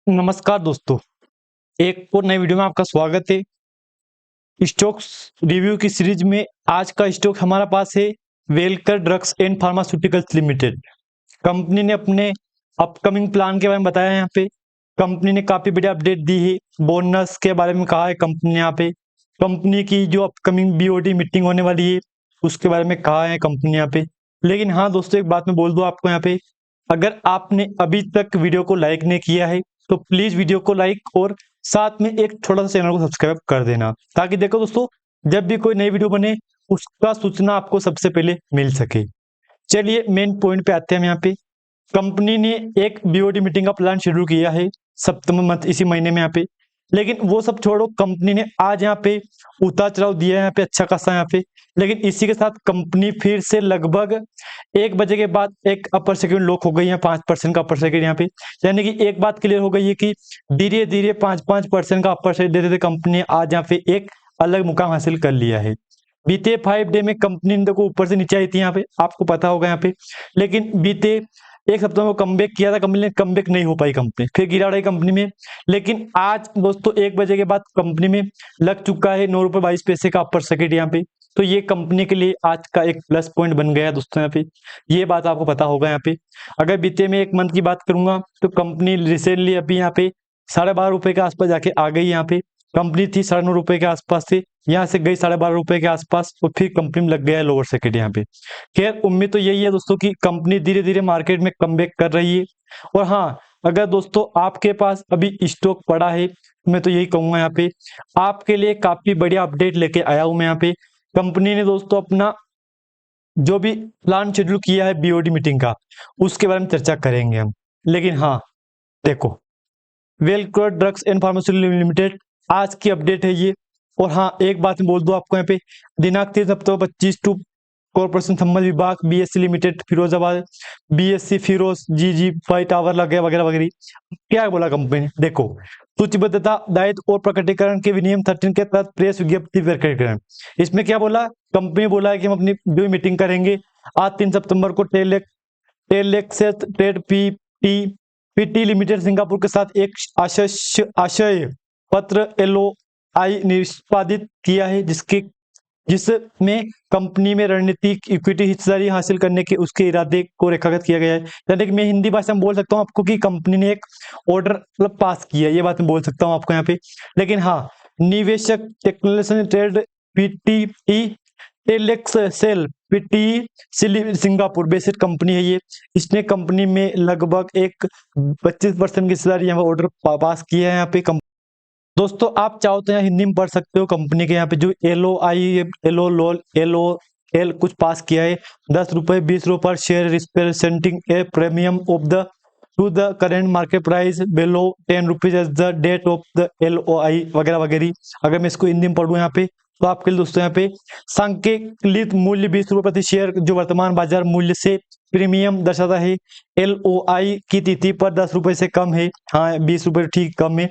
नमस्कार दोस्तों, एक और नई वीडियो में आपका स्वागत है। स्टॉक्स रिव्यू की सीरीज में आज का स्टॉक हमारा पास है Welcure drugs and pharmaceuticals limited. Company ने अपने अपकमिंग प्लान के बारे में बताया है। यहाँ पे कंपनी ने काफी बढ़िया अपडेट दी है, बोनस के बारे में कहा है कंपनी ने। यहाँ पे कंपनी की जो अपकमिंग बीओडी मीटिंग होने वाली है उसके बारे में कहा है कंपनी ने यहाँ पे। लेकिन हाँ दोस्तों, एक बात मैं बोल दूं आपको यहाँ पे, अगर आपने अभी तक वीडियो को लाइक नहीं किया है तो प्लीज वीडियो को लाइक और साथ में एक छोटा सा चैनल को सब्सक्राइब कर देना, ताकि देखो दोस्तों, जब भी कोई नई वीडियो बने उसका सूचना आपको सबसे पहले मिल सके। चलिए मेन पॉइंट पे आते हैं। हम यहाँ पे कंपनी ने एक बीओडी मीटिंग का प्लान शेड्यूल किया है सितंबर मंथ, इसी महीने में यहाँ पे। लेकिन वो सब छोड़ो, कंपनी ने आज यहाँ पे उतार चढ़ाव दिया है यहाँ पे अच्छा खासा यहाँ पे। लेकिन इसी के साथ कंपनी फिर से लगभग 1 बजे के बाद एक अपर सेक्यूर लॉक हो गई है, 5% का अपर सेक्यूर यहाँ पे। यानी कि एक बात क्लियर हो गई है कि धीरे धीरे 5% का अपर सेक्यूर देते देते कंपनी ने आज यहाँ पे एक अलग मुकाम हासिल कर लिया है। बीते 5 डे में कंपनी ने देखो ऊपर से नीचे आई थी यहाँ पे, आपको पता होगा यहाँ पे। लेकिन बीते एक सप्ताह में कमबैक किया था कंपनी ने, कमबैक नहीं हो पाई कंपनी, फिर गिरा रही कंपनी में। लेकिन आज दोस्तों 1 बजे के बाद कंपनी में लग चुका है 9 रुपये 22 पैसे का अपर सर्किट यहाँ पे। तो ये कंपनी के लिए आज का एक प्लस पॉइंट बन गया दोस्तों यहाँ पे। ये बात आपको पता होगा यहाँ पे। अगर बीते में 1 मंथ की बात करूंगा तो कंपनी रिसेंटली अभी यहाँ पे 12.5 रुपए के आसपास जाके आ गई यहाँ पे। कंपनी थी 9.5 रुपए के आसपास से, यहाँ से गई 12.5 रुपए के आसपास और फिर कंपनी में लग गया है लोअर सर्किट यहाँ पे। खैर उम्मीद तो यही है दोस्तों कि कंपनी धीरे धीरे मार्केट में कमबैक कर रही है। और हाँ, अगर दोस्तों आपके पास अभी स्टॉक पड़ा है, मैं तो यही कहूंगा यहाँ पे आपके लिए काफी बढ़िया अपडेट लेके आया हूं मैं यहाँ पे। कंपनी ने दोस्तों अपना जो भी प्लान शेड्यूल किया है बीओडी मीटिंग का, उसके बारे में चर्चा करेंगे हम। लेकिन हाँ देखो, Velkar drugs and pharmaceutical limited आज की अपडेट है ये। और हाँ, एक बात मैं बोल दूं आपको यहाँ पे, दिनांक 3 सितंबर 25 टू कॉर्पोरेशन संबंध विभाग BSC limited Firozabad, BSC Firoz G five tower लगे वगैरह वगैरह। क्या बोला कंपनी ने, देखो, सूचीबद्धता दायित्व और प्रकटीकरण के विनियम 13 के तहत प्रेस विज्ञप्ति प्रकटीकरण। इसमें क्या बोला कंपनी ने, बोला है कि हम अपनी जो मीटिंग करेंगे आज 3 सितंबर को टेलेक्स से ट्रेड पीटी लिमिटेड सिंगापुर के साथ एक आशय पत्र एलओआई निष्पादित किया है, जिसमें कंपनी में रणनीतिक इक्विटी हिस्सेदारी हासिल करने के उसके इरादे को रेखागत किया गया है। यानी कि मैं हिंदी भाषा में बोल सकता हूँ आपको कि कंपनी ने एक ऑर्डर मतलब पास किया, ये बात मैं बोल सकता हूँ आपको यहाँ पे। लेकिन हाँ, निवेशक technology trade PT telex sale PT Singapore based company है ये। इसने कंपनी में लगभग एक 25% की हिस्सेदारी यहाँ ऑर्डर पास किया है यहाँ पे। दोस्तों आप चाहो तो यहाँ हिंदी में पढ़ सकते हो, कंपनी के यहाँ पे जो एल कुछ पास किया है। 10 रुपये 20 रुपये पर share representing a premium of the to the current market price below 10 rupees as the date of the LOI वगैरह वगैरह। अगर मैं इसको हिंदी में पढ़ूँ यहाँ पे तो आपके लिए दोस्तों यहाँ पे सांकेतिक मूल्य 20 रुपये प्रति शेयर जो वर्तमान बाजार मूल्य से प्रीमियम दर्शाता है। एलओआई की तिथि पर 10 रुपये से कम है, हाँ 20 रुपये ठीक कम है।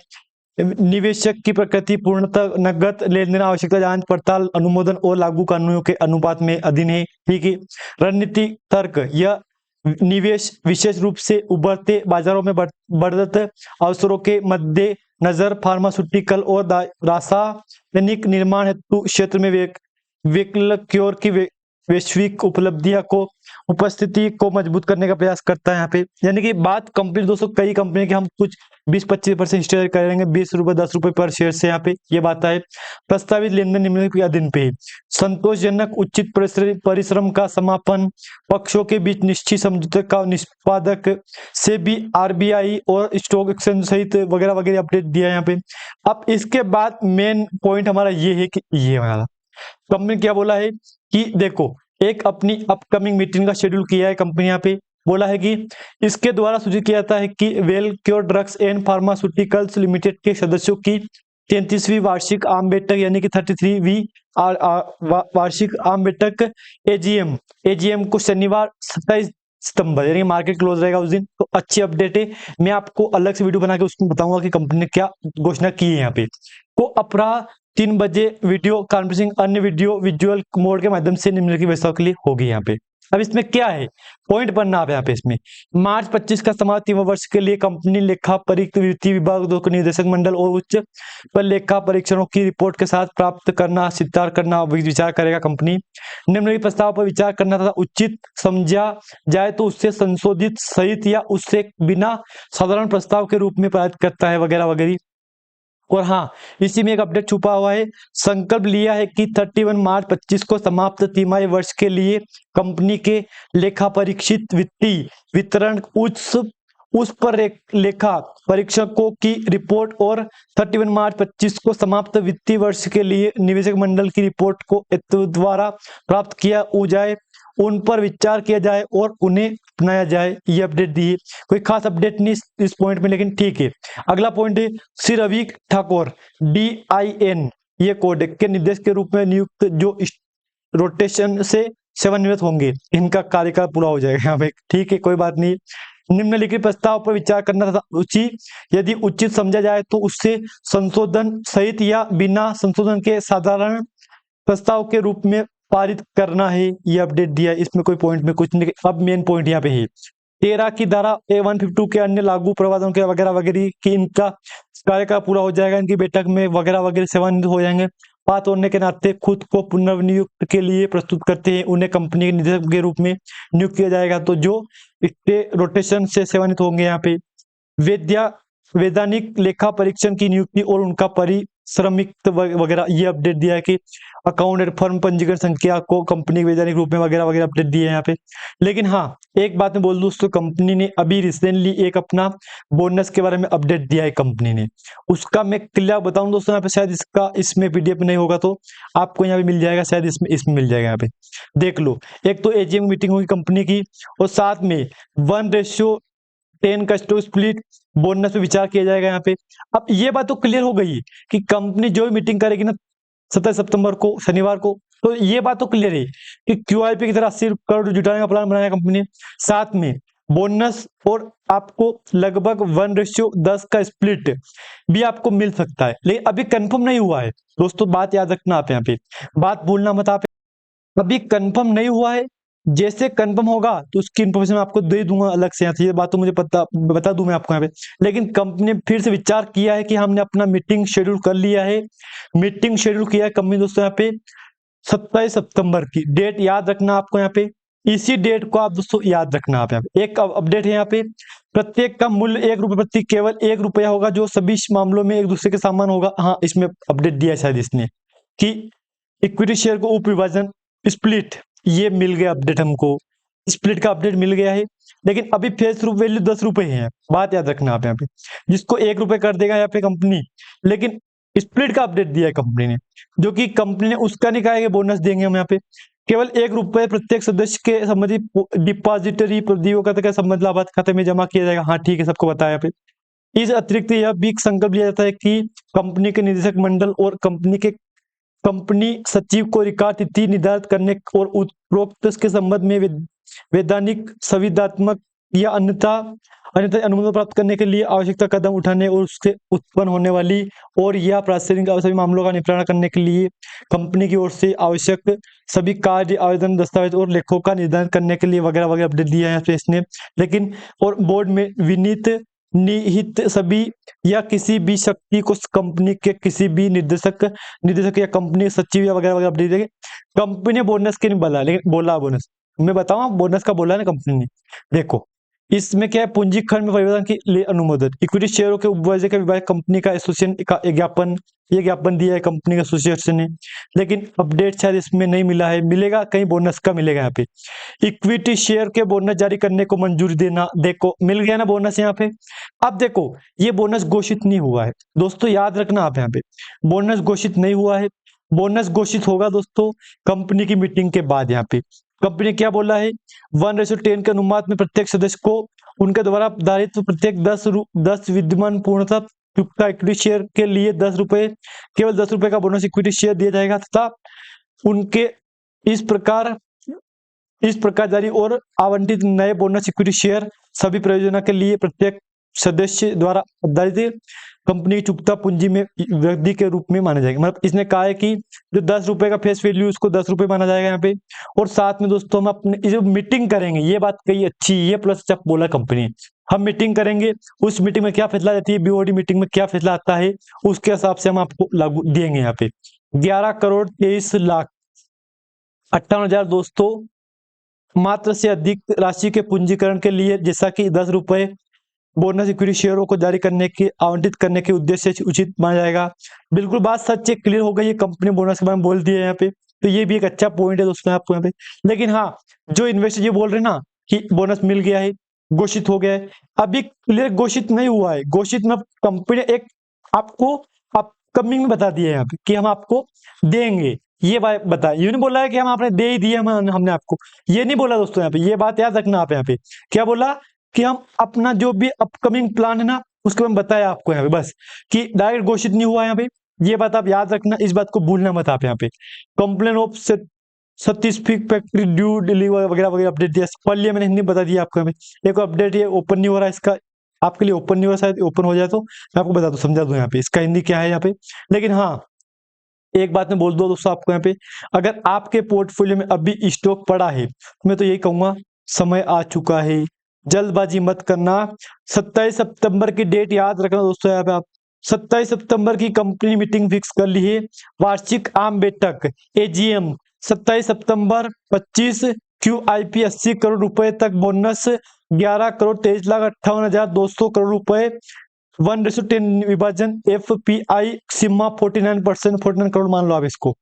निवेशक की प्रकृति पूर्णतः नकद लेन देन आवश्यकता जांच पड़ताल अनुमोदन और लागू कानूनों के अनुपात में अधीन है, ठीक है। रणनीति तर्क, यह निवेश विशेष रूप से उभरते बाजारों में बढ़ते अवसरों के मध्य नजर फार्मास्यूटिकल और रासायनिक निर्माण हेतु क्षेत्र में वैक्यूर की वैश्विक उपस्थिति को मजबूत करने का प्रयास करता है यहाँ पे। यानी कि बात कंपनी दोस्तों, कई कंपनी के हम कुछ 20-25% शेयर करेंगे 20 रुपये 10 रुपये पर शेयर से यहाँ पे, ये बात है। प्रस्तावित लेन देन निम्नलिखित के अधीन पे, संतोषजनक उचित परिश्रम का समापन, पक्षों के बीच निश्चित समझौते का निष्पादक से भी आरबीआई और स्टॉक एक्सचेंज सहित वगैरह वगैरह अपडेट दिया यहाँ पे। अब इसके बाद मेन पॉइंट हमारा ये है कि ये हमारा कंपनी क्या बोला है कि देखो, एक अपनी अपकमिंग मीटिंग का शेड्यूल किया है कंपनी यहाँ पे। बोला है कि इसके द्वारा सूचित किया जाता है कि वेलक्योर ड्रग्स एंड फार्मास्यूटिकल्स लिमिटेड के सदस्यों की 33वीं वार्षिक आम बैठक यानी कि 33वीं वार्षिक आम बैठक एजीएम को शनिवार 27 सितंबर यानी मार्केट क्लोज रहेगा उस दिन। तो अच्छी अपडेट है, मैं आपको अलग से वीडियो बना के उसमें बताऊंगा कि कंपनी ने क्या घोषणा की है यहाँ पे। को अपराह 3 बजे वीडियो कॉन्फ्रेंसिंग अन्य वीडियो विजुअल मोड के माध्यम से निम्नलिखित व्यवस्था के लिए होगी यहाँ पे। अब इसमें क्या है, पॉइंट बनना आप यहाँ पे इसमें, मार्च 25 का समाप्ति वर्ष के लिए कंपनी लेखा परीक्षित वित्तीय विभाग दो निदेशक मंडल और उच्च पर लेखा परीक्षणों की रिपोर्ट के साथ प्राप्त करना स्वीकार करना विचार करेगा कंपनी। निम्नलिखित प्रस्ताव पर विचार करना तथा उचित समझा जाए तो उससे संशोधित सहित या उससे बिना साधारण प्रस्ताव के रूप में पारित करता है वगैरह वगैरह। और हाँ, इसी में एक अपडेट छुपा हुआ है, संकल्प लिया है कि 31 मार्च 25 को समाप्त तिमाही वर्ष के लिए कंपनी के लेखा परीक्षित वित्तीय वितरण उस पर लेखा परीक्षकों की रिपोर्ट और 31 मार्च 25 को समाप्त वित्तीय वर्ष के लिए निवेशक मंडल की रिपोर्ट को द्वारा प्राप्त किया जाए, उन पर विचार किया जाए और उन्हें अपनाया जाए। ये अपडेट दी है, कोई खास अपडेट नहीं इस पॉइंट में, लेकिन ठीक है। अगला पॉइंट है, श्री रवि ठाकुर DIN ये कोड के निर्देश के रूप में नियुक्त जो रोटेशन से सेवानिवृत्त होंगे, इनका कार्यकाल पूरा हो जाएगा यहाँ पे, ठीक है, कोई बात नहीं। निम्नलिखित प्रस्ताव पर विचार करना तथा यदि उचित समझा जाए तो उससे संशोधन सहित या बिना संशोधन के साधारण प्रस्ताव के रूप में पारित करना है। ये अपडेट दिया है, इसमें कोई पॉइंट में कुछ नहीं। अब मेन पॉइंट यहाँ पे है 13 की धारा A152 के अन्य लागू प्रावधानों के वगैरह वगैरह की इनका कार्यकाल पूरा हो जाएगा, इनकी बैठक में वगैरह वगैरह सेवानिवृत्त हो जाएंगे। बात होने के नाते खुद को पुनर्नियुक्त के लिए प्रस्तुत करते हैं, उन्हें कंपनी के निदेशक के रूप में नियुक्त किया जाएगा, तो जो इसके रोटेशन से सेवानिवृत्त होंगे यहाँ पे वैधानिक लेखा परीक्षण की नियुक्ति और उनका परिश्रमिक वगैरह। ये अपडेट दिया है कि अकाउंट फर्म पंजीकरण संख्या को कंपनी के वैधानिक रूप में वगैरह वगैरह अपडेट दिए हैं यहाँ पे। लेकिन हाँ, एक बात मैं बोल दूं दोस्तों, कंपनी ने अभी रिसेंटली एक अपना बोनस के बारे में अपडेट दिया है कंपनी ने, उसका मैं क्लियर बताऊं दोस्तों यहाँ पे, शायद इसका इसमें PDF नहीं होगा तो आपको यहाँ पे मिल जाएगा, शायद इसमें मिल जाएगा यहाँ पे, देख लो। एक तो AGM मीटिंग होगी कंपनी की, और साथ में 1:10 का स्टॉक स्प्लिट बोनस पे विचार किया जाएगा यहाँ पे। अब ये बात तो क्लियर हो गई कि कंपनी जो भी मीटिंग करेगी ना 27 सितंबर को शनिवार को, तो ये बात तो क्लियर है कि QIP की तरह 80 करोड़ जुटाने का प्लान बनाया कंपनी ने, साथ में बोनस और आपको लगभग 1:10 का स्प्लिट भी आपको मिल सकता है, लेकिन अभी कंफर्म नहीं हुआ है दोस्तों, बात याद रखना आप यहाँ पे, बात भूलना मत आप, अभी कंफर्म नहीं हुआ है। जैसे कंफर्म होगा तो उसकी इन्फॉर्मेशन आपको दे दूंगा अलग से, यहाँ से ये बात तो मुझे बता दूं मैं आपको यहाँ पे। लेकिन कंपनी ने फिर से विचार किया है कि हमने अपना मीटिंग शेड्यूल कर लिया है, मीटिंग शेड्यूल किया है कंपनी दोस्तों यहाँ पे 27 सितंबर की डेट याद रखना आपको यहाँ पे, इसी डेट को आप दोस्तों याद रखना आप यहाँ पे। एक अपडेट है यहाँ पे, प्रत्येक का मूल्य 1 रुपये प्रति केवल 1 रुपया होगा, जो सभी मामलों में एक दूसरे के समान होगा। हाँ, इसमें अपडेट दिया है शायद इसने कि इक्विटी शेयर को उप विभाजन स्प्लिट, ये मिल गया अपडेट हमको, स्प्लिट का अपडेट मिल गया है। लेकिन अभी फेस वैल्यू 10 रुपए है, बात याद रखना आप यहाँ पे, जिसको 1 रुपए कर देगा यहाँ पे कंपनी, लेकिन स्प्लिट का अपडेट दिया है कंपनी ने, जो कि कंपनी ने उसका नहीं कहा है कि बोनस देंगे हम यहाँ पे, केवल 1 रुपए प्रत्येक सदस्य के संबंधित डिपॉजिटरी प्रतियोगिता का संबंध लाभार्थी खाते में जमा किया जाएगा। हाँ ठीक है, सबको बताया यहाँ पे। इस अतिरिक्त यह भी संकल्प लिया जाता है कि कंपनी के निदेशक मंडल और कंपनी सचिव को रिकॉर्ड तिथि निर्धारित करने और उपरोक्त के संबंध में वैधानिक संविदात्मक या अन्यथा अनुमोदन प्राप्त करने के लिए आवश्यकता कदम उठाने और उससे उत्पन्न होने वाली और या प्रासंगिक सभी मामलों का निपटारा करने के लिए कंपनी की ओर से आवश्यक सभी कार्य आवेदन दस्तावेज और लेखों का निर्धारण करने के लिए वगैरह वगैरह अपडेट दिया है इसने। लेकिन और बोर्ड में विनीत निहित सभी या किसी भी शक्ति को कंपनी के किसी भी निदेशक या कंपनी सचिव या वगैरह वगैरह अपडेट देंगे। कंपनी ने बोनस के नहीं बोला, लेकिन बोला बोनस, मैं बताऊं बोनस का बोला ना कंपनी ने। देखो इसमें क्या है, पूंजी खंड में परिवर्तन के लिए अनुमोदन, इक्विटी शेयरों के उपवर्जन के विभाग कंपनी का एसोसिएशन का ज्ञापन दिया है कंपनी का एसोसिएशन ने, लेकिन अपडेट शायद इसमें नहीं मिला है, मिलेगा कहीं बोनस का मिलेगा यहाँ पे। इक्विटी शेयर के बोनस जारी करने को मंजूरी देना, देखो मिल गया ना बोनस यहाँ पे। अब देखो ये बोनस घोषित नहीं हुआ है दोस्तों, याद रखना आप यहाँ पे, बोनस घोषित नहीं हुआ है, बोनस घोषित होगा दोस्तों कंपनी की मीटिंग के बाद। यहाँ पे कंपनी क्या बोला है, 1:10 के अनुपात में प्रत्येक सदस्य को उनके द्वारा दायित्व प्रत्येक 10 विद्यमान पूर्णतः चुकता इक्विटी शेयर के लिए 10 रुपए, केवल 10 रुपए का बोनस इक्विटी शेयर दिया जाएगा तथा उनके इस प्रकार जारी और आवंटित नए बोनस इक्विटी शेयर सभी प्रयोजनों के लिए प्रत्येक सदस्य द्वारा आधारित कंपनी की चुकता पूंजी में वृद्धि के रूप में माना जाएगा। मतलब इसने कहा है कि जो 10 रुपए का फेस वैल्यू उसको 10 रुपए माना जाएगा यहाँ पे। और साथ में दोस्तों हम अपने जो मीटिंग करेंगे, ये बात कही अच्छी, ये प्लस चक बोला कंपनी, हम मीटिंग करेंगे, उस मीटिंग में क्या फैसला रहती है, बीओडी मीटिंग में क्या फैसला आता है, उसके हिसाब से हम आपको लागू देंगे यहाँ पे 11,23,58,000 दोस्तों मात्र से अधिक राशि के पूंजीकरण के लिए, जैसा कि 10 रुपए बोनस इक्विटी शेयरों को जारी करने की आवंटित करने के उद्देश्य से उचित माना जाएगा। बिल्कुल बात सच है, क्लियर हो गई, ये कंपनी बोनस के बारे में बोल दिया है यहाँ पे, तो ये भी एक अच्छा पॉइंट है दोस्तों आपको यहाँ पे। लेकिन हाँ, जो इन्वेस्टर ये बोल रहे हैं ना कि बोनस मिल गया है, घोषित हो गया है, अभी क्लियर घोषित नहीं हुआ है। घोषित में कंपनी एक आपको अपकमिंग में बता दिया है यहाँ पे कि हम आपको देंगे, ये बात बताया। ये नहीं बोला है कि हम आपने दे ही दिए हमने आपको, ये नहीं बोला दोस्तों यहाँ पे, ये बात याद रखना आप यहाँ पे। क्या बोला कि हम अपना जो भी अपकमिंग प्लान है ना उसके बारे में बताया आपको यहाँ पे, बस कि डायरेक्ट घोषित नहीं हुआ यहाँ पे, ये बात आप याद रखना, इस बात को भूलना मत आप यहाँ पे। Complain of certificate factory due deliver वगैरह वगैरह अपडेट दिया, पढ़ लिया मैंने, हिंदी बता दिया आपको यहाँ पे। एक अपडेट ये ओपन नहीं हो रहा है, इसका आपके लिए ओपन नहीं हो रहा, शायद ओपन हो जाए तो मैं आपको बता दूं, समझा दूं यहाँ पे इसका हिंदी क्या है यहाँ पे। लेकिन हाँ, एक बात मैं बोल दूं दोस्तों आपको यहाँ पे, अगर आपके पोर्टफोलियो में अभी स्टॉक पड़ा है तो मैं तो यही कहूंगा समय आ चुका है, जल्दबाजी मत करना। 27 सितंबर की डेट याद रखना दोस्तों यहाँ पे आप, 27 सितंबर की कंपनी मीटिंग फिक्स कर ली है, वार्षिक आम बैठक एजीएम 27 सितंबर 25, QIP 80 करोड़ रुपए तक, बोनस 11,23,58,200 करोड़ रुपए, 1:10 विभाजन, FPI सीमा 49 करोड़ मान लो आप इसको,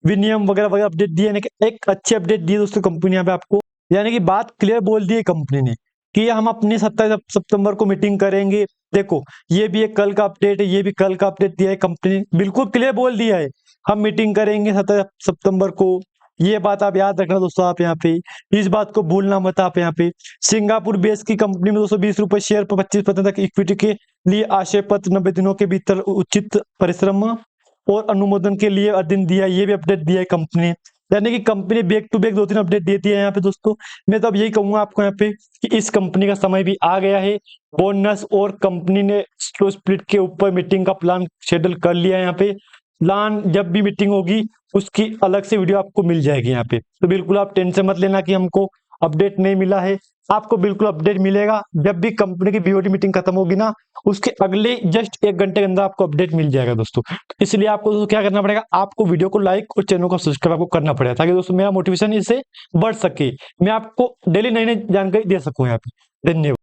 विनियम वगैरह वगैरह अपडेट दिए, यानी कि एक अच्छी अपडेट दी है दोस्तों कंपनी यहाँ पे आपको, यानी कि बात क्लियर बोल दी है कंपनी ने कि हम अपने 27 सितंबर को मीटिंग करेंगे। देखो ये भी एक कल का अपडेट है, ये भी कल का अपडेट दिया है कंपनी ने, बिल्कुल क्लियर बोल दिया है हम मीटिंग करेंगे 27 सितंबर को। ये बात आप याद रखना दोस्तों आप यहाँ पे, इस बात को भूलना मत आप यहाँ पे। सिंगापुर बेस की कंपनी में 220 रुपए शेयर पर 25% तक इक्विटी के लिए आशय पत्र 90 दिनों के भीतर उचित परिश्रम और अनुमोदन के लिए अधीन दिया, ये भी अपडेट दिया है कंपनी ने। यानी कि company back to back 2-3 update देती है यहाँ पे दोस्तों। मैं तो अब यही कहूंगा आपको यहाँ पे कि इस कंपनी का समय भी आ गया है, बोनस और कंपनी ने स्प्लिट के ऊपर मीटिंग का प्लान शेड्यूल कर लिया है यहाँ पे। प्लान जब भी मीटिंग होगी उसकी अलग से वीडियो आपको मिल जाएगी यहाँ पे, तो बिल्कुल आप टेंशन मत लेना कि हमको अपडेट नहीं मिला है, आपको बिल्कुल अपडेट मिलेगा। जब भी कंपनी की बीओडी मीटिंग खत्म होगी ना उसके अगले जस्ट 1 घंटे के अंदर आपको अपडेट मिल जाएगा दोस्तों। इसलिए आपको दोस्तों क्या करना पड़ेगा, आपको वीडियो को लाइक और चैनल को सब्सक्राइब आपको करना पड़ेगा, ताकि दोस्तों मेरा मोटिवेशन इससे बढ़ सके, मैं आपको डेली नई नई जानकारी दे सकूं यहाँ पे। धन्यवाद।